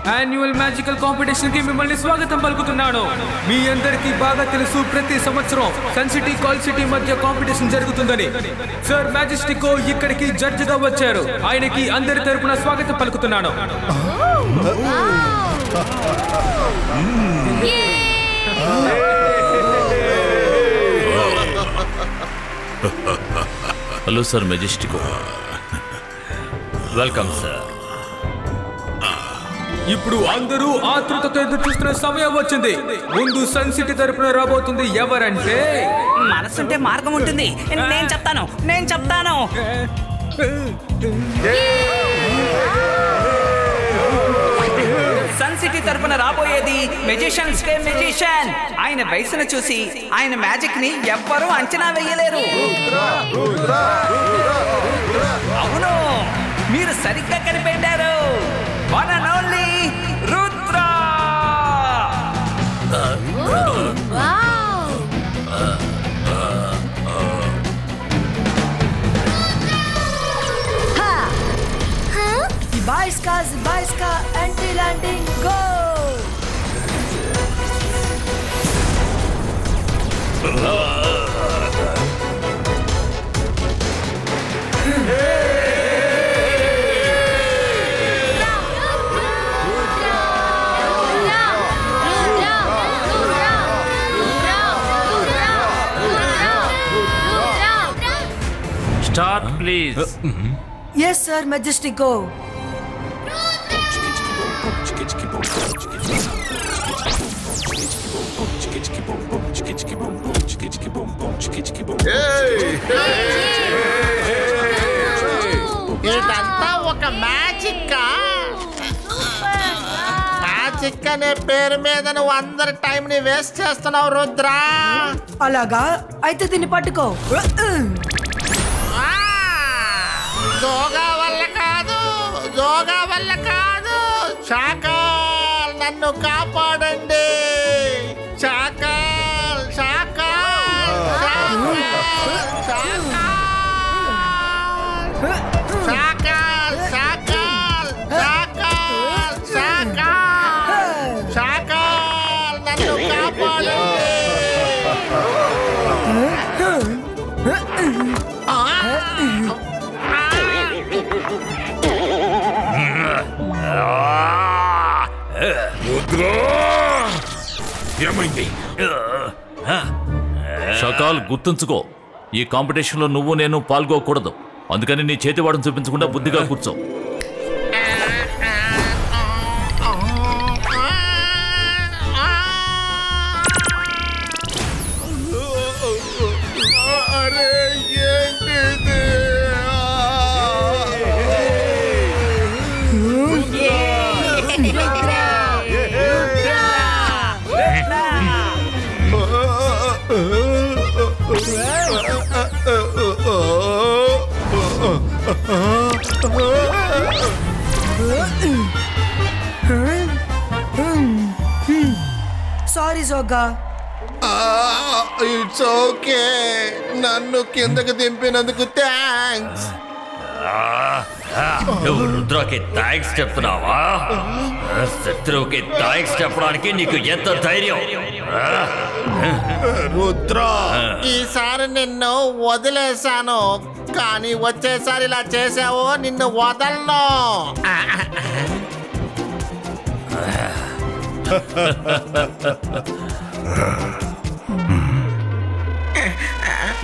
Annual magical competition కి మిమ్మల్ని స్వాగతం పలుకుతున్నాను. మీ అందరికీ బాగా తెలుసు, ప్రతి సంవత్సరం సన్ సిటీ కాల్ సిటీ మధ్య కాంపిటీషన్ జరుగుతుందని. సర్ మ్యాజెస్టికో ఇక్కడికి జడ్జిగా వచ్చారు. ఆయనకి అందరి తరపున స్వాగతం పలుకుతున్నాను. Hello sir Majestico. Welcome sir. ఇప్పుడు అందరూ ఆతృతతో ఎదురు చూస్తున్న సమయం వచ్చింది. ముందు సన్ సిటీ తరపున రాబోతుంది ఎవరంటే, మనసుంటే మార్గం ఉంటుంది. నేను చెప్తాను. సన్ సిటీ తరపున రాబోయేది మెజిషియన్స్ కే మెజిషియన్. ఆయన వయసును చూసి ఆయన మ్యాజిక్ ని ఎవ్వరూ అంచనా వేయలేరు. అవును, మీరు సరిగ్గా కనిపెట్టారు. One and only Rudra. Zibaiska, anti-landing, go! Start, please. Yes, sir, Majestico. ఇదంతా ఒక మ్యాజిక్ అనే పేరు మీద నువ్వు అందరి టైం ని వేస్ట్ చేస్తున్నావు రుద్ర. అలాగా? అయితే దీన్ని పట్టుకో. జోగా వల్ల కాదు. శాకాల్ నన్ను కాపాడండి. శాకాల్ నన్ను కాపాడండి. ఏమైంది? షకాల్, గుర్తుంచుకో, ఈ కాంపిటీషన్ లో నువ్వు నేను పాల్గొకూడదు. అందుకని నీ చేతివాడని చూపించకుండా బుద్ధిగా కూర్చో. సారీ జోగా. It's okay. నన్ను కిందకి దింపినందుకు థ్యాంక్స్. నువ్వు రుద్రకి థ్యాంక్స్ చెప్తున్నావా? శత్రువుకి థ్యాంక్స్ చెప్పడానికి నీకు ఎంత ధైర్యం? రుద్ర, ఈసారి నిన్ను వదిలేశాను, కానీ వచ్చేసారి ఇలా చేసావో నిన్ను వదలను.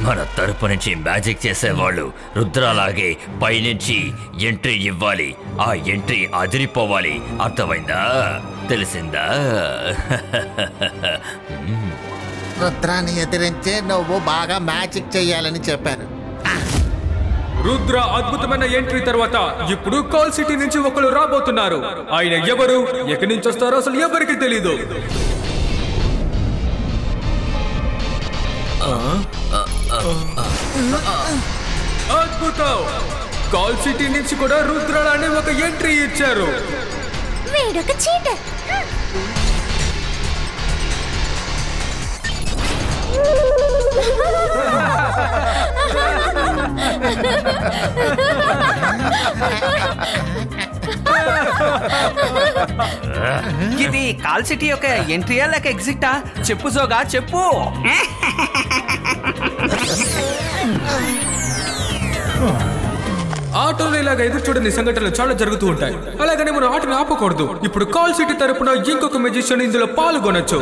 మన తరపు నుంచి మ్యాజిక్ చేసేవాళ్ళు రుద్రలాగే పైనుంచి ఎంట్రీ ఇవ్వాలి. ఆ ఎంట్రీ అదిరిపోవాలి. అర్థమైందా? తెలిసిందా? రుద్రాన్ని ఎదిరించే నువ్వు బాగా మ్యాజిక్ చెయ్యాలని చెప్పాను. రుద్ర అద్భుతమైన ఎంట్రీ తర్వాత ఇప్పుడు కాల్ సిటీ నుంచి ఒకరు రాబోతున్నారు. ఆయన ఎవరు, ఎక్కడి నుంచి వస్తారో అసలు ఎవరికి తెలీదు. అద్భుతం! కాల్ సిటీ నుంచి కూడా రుద్రాని ఒక ఎంట్రీ ఇచ్చారు. వీడొక చీటర్. ఇది కాల్ సిటీ యొక్క ఎంట్రీయా లేక ఎగ్జిటా? చెప్పు జోగా చెప్పు. ఆటోలో ఇలాగా ఎదురు చూడని సంఘటనలు చాలా జరుగుతూ ఉంటాయి. అలాగని మనం ఆటను ఆపకూడదు. ఇప్పుడు కాల్ సిటీ తరపున ఇంకొక మెజిషియన్ ఇందులో పాల్గొనొచ్చు.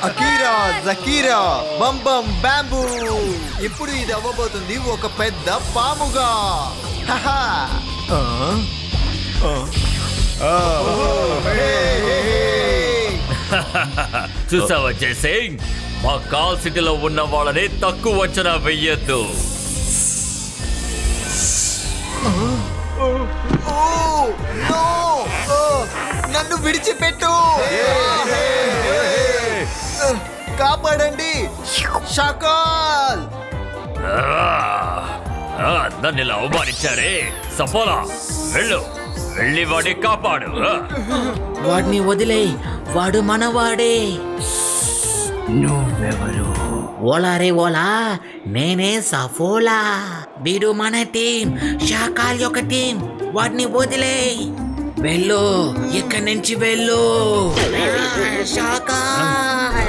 అకీరా, జకీరా, బంబం బ్యాంబూ. ఇప్పుడు ఇది అవ్వబోతుంది ఒక పెద్ద పాముగా. చూసావా జయసింగ్, మా కాల్ సిటీలో ఉన్న వాళ్ళని తక్కువ అంచనా వెయ్యొద్దు. నన్ను విడిచిపెట్టు, కాపాడండి షకాల్. నన్ను ఇలా అవమానించారే. సపోలా, వెళ్ళి వాడిని కాపాడు. వాడిని వదిలేయ్, వాడు మనవాడే. నువ్వెవరు? ఓలా రే ఓలా, నేనే సఫోలా. వీడు మన టీం, షాకాల్ యొక్క టీం. వాడిని వదిలేయ్, వెళ్ళు, ఇక్కడి నుంచి వెళ్ళు. షాకాల్.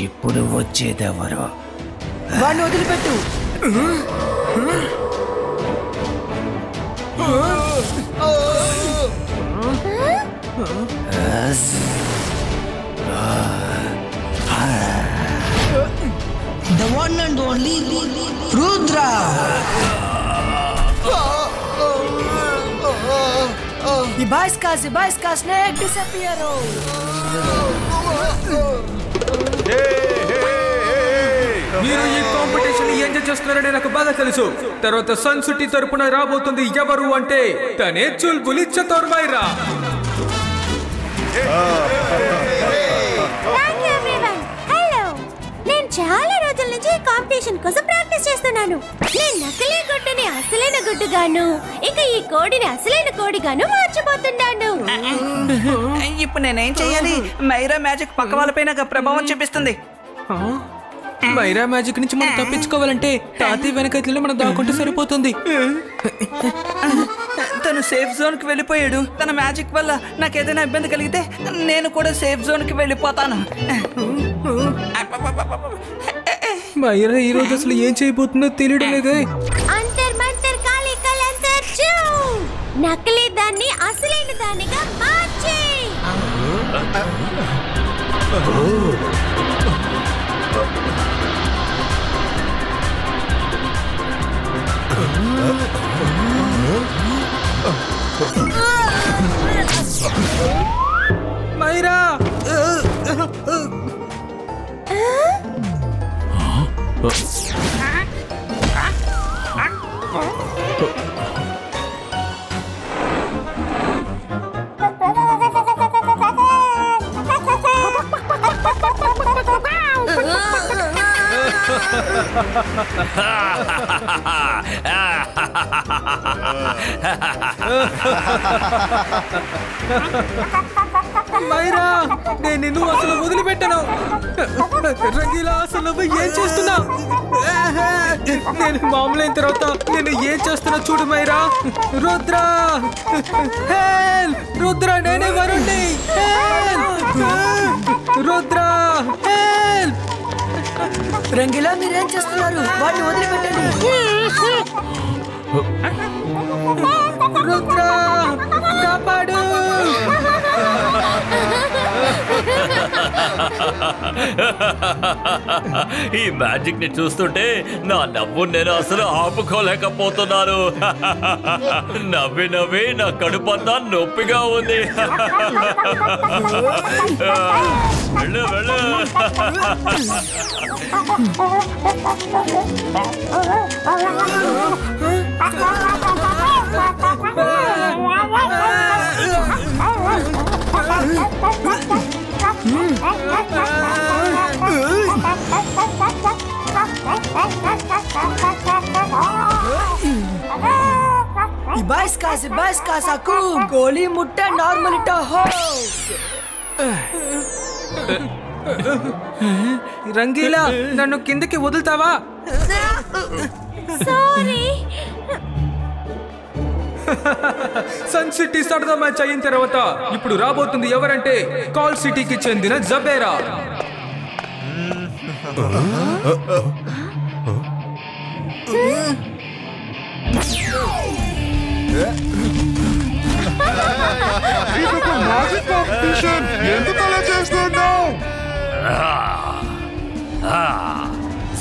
ఇప్పుడు వచ్చేదెవరు? వాడిని వదిలిపెట్టు. The one and only Rudra. Zibaiska snake disappear. మీరు ఈ కాంపిటీషన్ ఎంజాయ్ చేస్తున్నారని నాకు బాగా తెలుసు. తర్వాత సన్ సిటీ తరపున రాబోతుంది ఎవరు అంటే తనే చుల్బులి చతోర్ మైరా. నేను చాలా రోజుల నుంచి ఈ కాంపిటీషన్ కోసం ప్రాక్టీస్ చేస్తున్నాను. నేను నకిలీ గుడ్డుని అసలైన గుడ్డుగాను, ఇక ఈ కోడిని అసలైన కోడిగాను మార్చబోతున్నాను. ఇప్పుడు నేనేం చెయ్యాలి? మైరా మ్యాజిక్ పక్క వాళ్ళపైన ప్రభావం చూపిస్తుంది. మైరా మ్యాజిక్ నుంచి మనం తప్పించుకోవాలంటే తాతయ్య వెనకట్లలో మనం దాక్కుంటే సరిపోతుంది. తను సేఫ్ జోన్ కి వెళ్ళిపోయాడు. తన మ్యాజిక్ వల్ల నాకు ఏదైనా ఇబ్బంది కలిగితే నేను కూడా సేఫ్ జోన్ కి వెళ్ళిపోతాను. మైరా ఈ రోజు అసలు ఏం చేయబోతుందో తెలియడం లేదే. అంతర్ మంతర్ కాళీ కలంతర్ చూ, నకిలీ దాన్ని అసలైన దానిగా మార్చే. మైరా మైరా, నేను నిన్ను అసలు వదిలిపెట్టను. రంగీలా, అసలు నువ్వు ఏం చేస్తున్నా? నేను మామూలు అయిన తర్వాత నేను ఏం చేస్తున్నా చూడు మైరా. రుద్ర, రుద్ర, నేనే వరుణ్ణి. రుద్ర, రంగిలా మీరేం చేస్తున్నారు? వాడిని వదిలిపెట్టండి. రుద్ర, కాపాడు. ఈ మ్యాజిక్ ని చూస్తుంటే నా నవ్వు నేను అసలు ఆపుకోలేకపోతున్నాను. నవ్వి నవ్వి నా కడుపంతా నొప్పిగా ఉంది. వెళ్ళు వెళ్ళు. ఈ Zibaisca, Sakum! Goli mutta normalita ho! Rangeela నన్ను కిందకి వదులుతావా? సారీ. సన్ సిటీ సరదా మ్యాచ్ అయిన తర్వాత ఇప్పుడు రాబోతుంది ఎవరంటే కాల్ సిటీకి చెందిన జబేరా.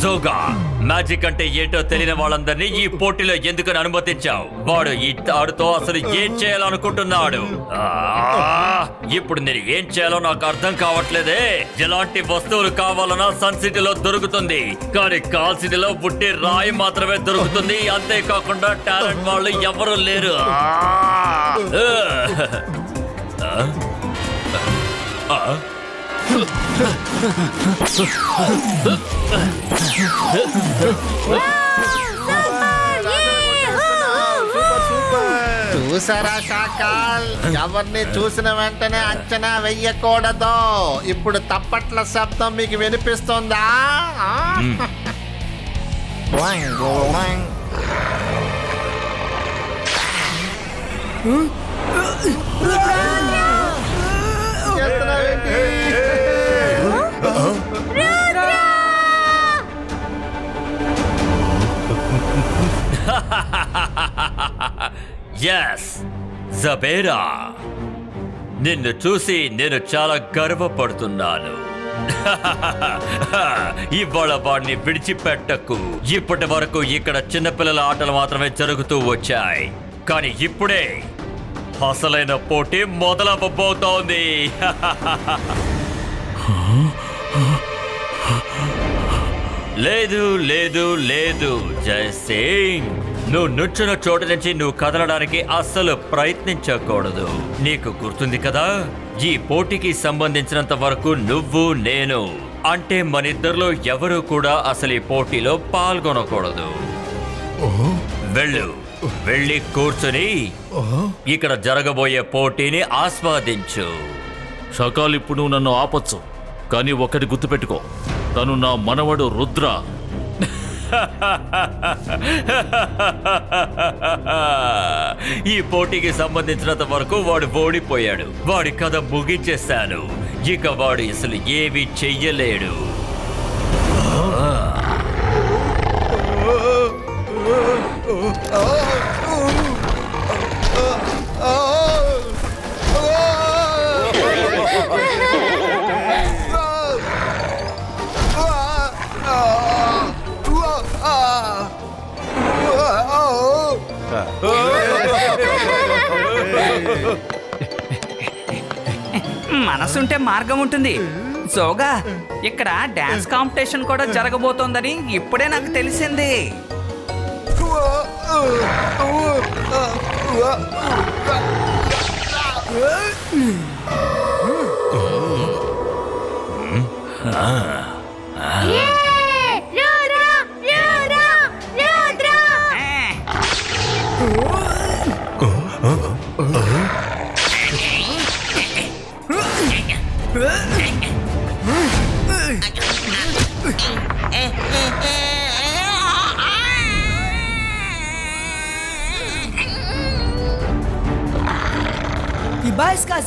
జోగా, మ్యాజిక్ అంటే ఏంటో తెలియని వాళ్ళందరినీ ఈ పోటీలో ఎందుకని అనుమతించావు? వాడు ఈ తాడుతో అసలు ఏం చేయాలనుకుంటున్నాడు? ఇప్పుడు నేను ఏం చేయాలో నాకు అర్థం కావట్లేదే. ఎలాంటి వస్తువులు కావాలన్నా సన్ సిటీలో దొరుకుతుంది, కానీ కాల్ సిటీలో పుట్టి రాయి మాత్రమే దొరుకుతుంది. అంతేకాకుండా టాలెంట్ వాళ్ళు ఎవరూ లేరు. చూసారా షాకాల్, ఎవరిని చూసిన వెంటనే అంచనా వెయ్యకూడదు. ఇప్పుడు తప్పట్ల శబ్దం మీకు వినిపిస్తుందా? ఎస్ జబేరా, నిన్ను చూసి నేను చాలా గర్వపడుతున్నాను. ఇవాళ వాడిని విడిచిపెట్టకు. ఇప్పటి వరకు ఇక్కడ చిన్నపిల్లల ఆటలు మాత్రమే జరుగుతూ వచ్చాయి, కానీ ఇప్పుడే అసలైన పోటీ మొదలవ్వబోతోంది. లేదు లేదు లేదు జై సింగ్, నువ్వు నుంచున్న చోటు నుంచి నువ్వు కదలడానికి అస్సలు ప్రయత్నించకూడదు. నీకు గుర్తుంది కదా, ఈ పోటీకి సంబంధించినంత వరకు నువ్వు నేను అంటే మనిద్దరిలో ఎవరు కూడా అసలు ఈ పోటీలో పాల్గొనకూడదు. వెళ్ళి కూర్చుని ఇక్కడ జరగబోయే పోటీని ఆస్వాదించు. షకాల్, ఇప్పుడు నువ్వు నన్ను ఆపొచ్చు, కానీ ఒకటి గుర్తుపెట్టుకో, తను నా మనవడు రుద్ర. ఈ పోటీకి సంబంధించినంత వరకు వాడు ఓడిపోయాడు. వాడి కథ ముగించేశాను. ఇక వాడు అసలు ఏమీ చెయ్యలేడు. మనసుంటే మార్గం ఉంటుంది. జోగా, ఇక్కడ డాన్స్ కాంపిటీషన్ కూడా జరగబోతోందని ఇప్పుడే నాకు తెలిసింది.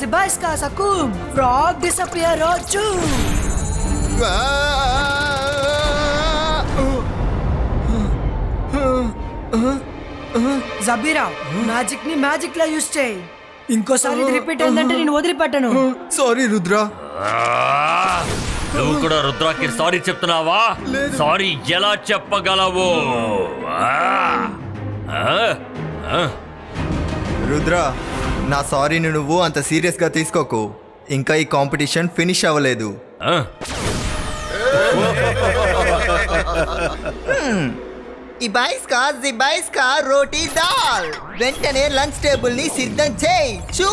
Zibaisca, Sakum! Frog disappear Rochu! జబీరా, మ్యాజిక్ ని మ్యాజిక్ లా యూస్ చేయి. ఇంకోసారి రిపీట్ అయిందంటే నేను వదిలిపెట్టను. సారీ రుద్ర. నువ్వు కూడా రుద్రాకి సారీ చెప్తున్నావా? సారీ ఎలా చెప్పగలవు? రుద్ర, నా సారీని నువ్వు అంత సీరియస్ గా తీసుకోకు. ఇంకా ఈ కాంపిటీషన్ ఫినిష్ అవ్వలేదు. జిబాయిస్కా రోటీ దాల్. వెంటనే లంచ్ టేబుల్ ని సిద్ధం చేయి. చూ.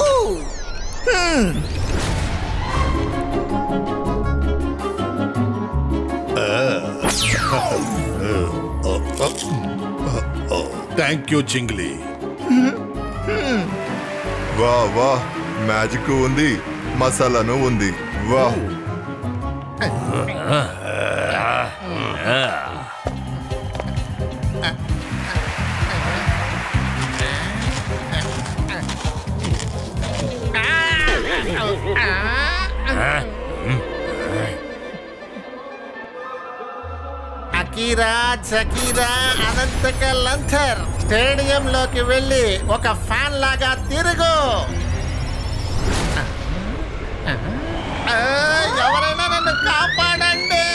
థ్యాంక్ యూ చింగ్లీ. వా వా మ్యాజిక్ ఉంది, మసాలాను ఉంది. వా అకీరా జకీరా అనంతక లంథర్ స్టేడియంలోకి వెళ్ళి ఒక ఫ్యాన్ లాగా తిరుగు. ఎవరైనా నన్ను కాపాడండి.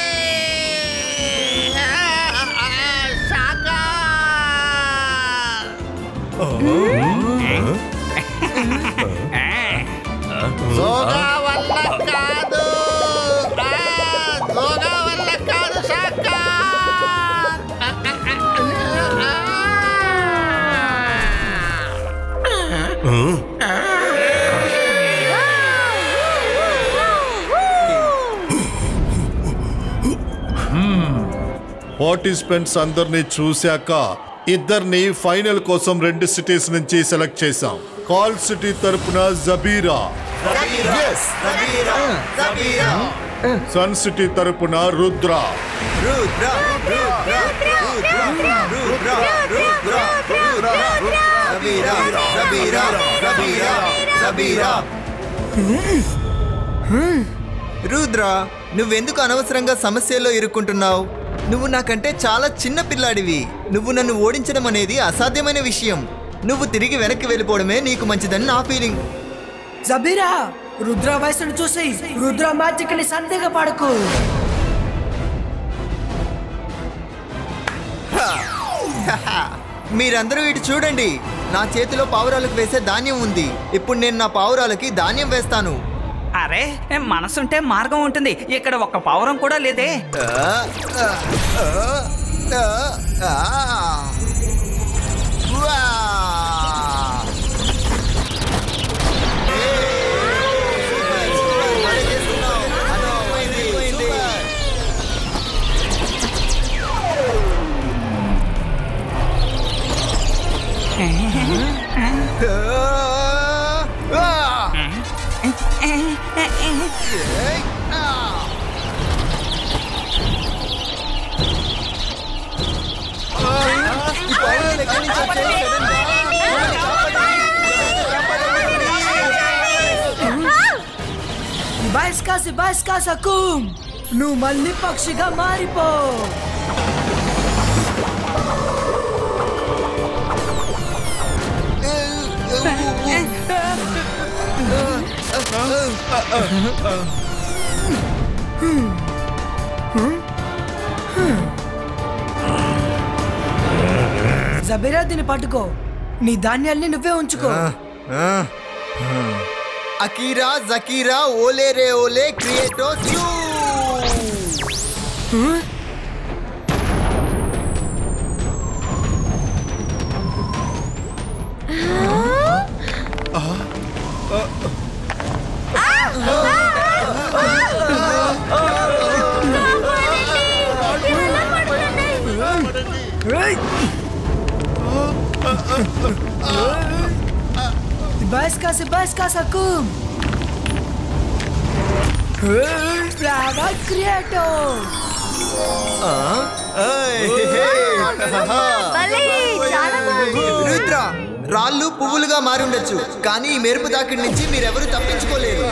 జోగా వల్ల కాదు, జోగా వల్ల కాదు శాఖ. పార్టిసిపెంట్స్ అందరినీ చూశాక ఇద్దరిని ఫైనల్ కోసం 2 సిటీస్ నుంచి సెలెక్ట్ చేశాం. కాల్ సిటీ తరపున జబీరా, సన్ సిటీ తరపున రుద్ర. రుద్ర, నువ్వెందుకు అనవసరంగా సమస్యల్లో ఇరుక్కుంటున్నావు? నువ్వు నాకంటే చాలా చిన్న పిల్లాడివి. నువ్వు నన్ను ఓడించడం అనేది అసాధ్యమైన విషయం. నువ్వు తిరిగి వెనక్కి వెళ్ళిపోవడమే నీకు మంచిదని నా ఫీలింగ్. జబీరా, రుద్ర వయసును చూసి రుద్ర మ్యాజిక్ ని సందేహపడకు. మీరందరూ ఇటు చూడండి. నా చేతిలో పావురాలకు వేసే ధాన్యం ఉంది. ఇప్పుడు నేను నా పావురాలకి ధాన్యం వేస్తాను. అరే, మనసుంటే మార్గం ఉంటుంది. ఇక్కడ ఒక్క పావురం కూడా లేదే. బాయిస్కా సకుమ్, నువ్వు మళ్ళీ పక్షిగా మారిపో. జబీరా, దీన్ని పట్టుకో. నీ ధాన్యాల్ని నువ్వే ఉంచుకో. అకీరా జకీరా ఓలే రే ఓలే క్రియేటో చూ. Baisca Sakum. Brava Creato. Rudra, రాళ్ళు పువ్వులుగా మారి ఉండొచ్చు, కానీ ఈ మెరుపు దాకిడి నుంచి మీరెవరూ తప్పించుకోలేరు.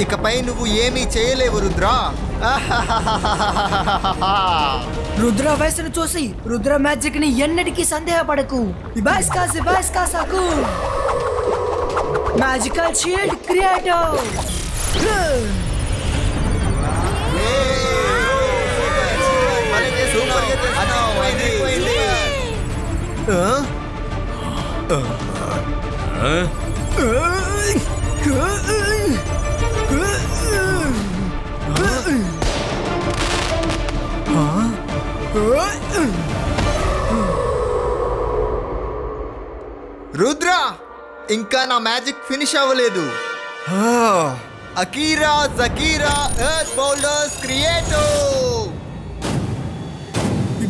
ఇకపై నువ్వు ఏమీ చేయలేవు రుద్ర. రుద్ర వయసును చూసి రుద్ర మ్యాజిక్ ని ఎన్నటికీ సందేహపడకు. బాయిస్కా సాకు మ్యాజికల్ షీల్డ్ క్రియేటో. రుద్ర, ఇంకా నా మ్యాజిక్ ఫినిష్ అవ్వలేదు. అకీరా జకీరా ఎర్త్ బౌల్డర్స్ క్రియేటో.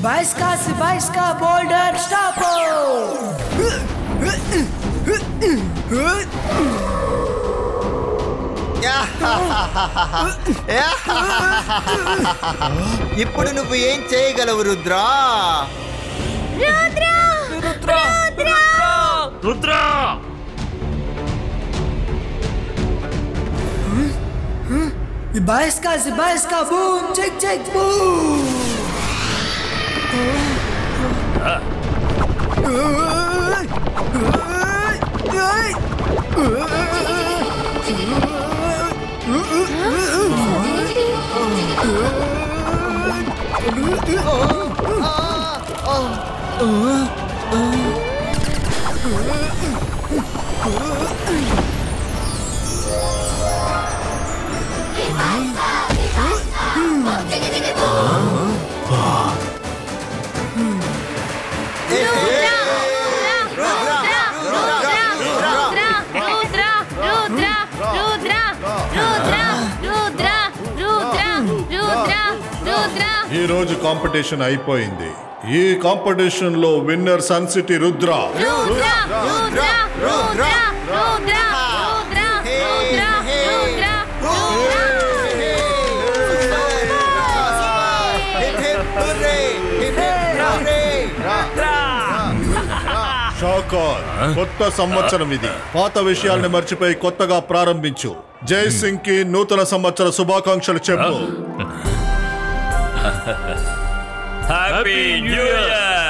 Ibaiska boulder stoppo. ఇప్పుడు నువ్వు ఏం చేయగలవు Rudra? Rudra Ibaiska boom check boom. ఈ రోజు కాంపిటీషన్ అయిపోయింది. ఈ కాంపిటీషన్ లో విన్నర్ సన్ సిటీ రుద్రా. షాకార్, కొత్త సంవత్సరం ఇది. పాత విషయాల్ని మర్చిపోయి కొత్తగా ప్రారంభించు. జై సింగ్ కి నూతన సంవత్సర శుభాకాంక్షలు చెప్పు. Happy new year.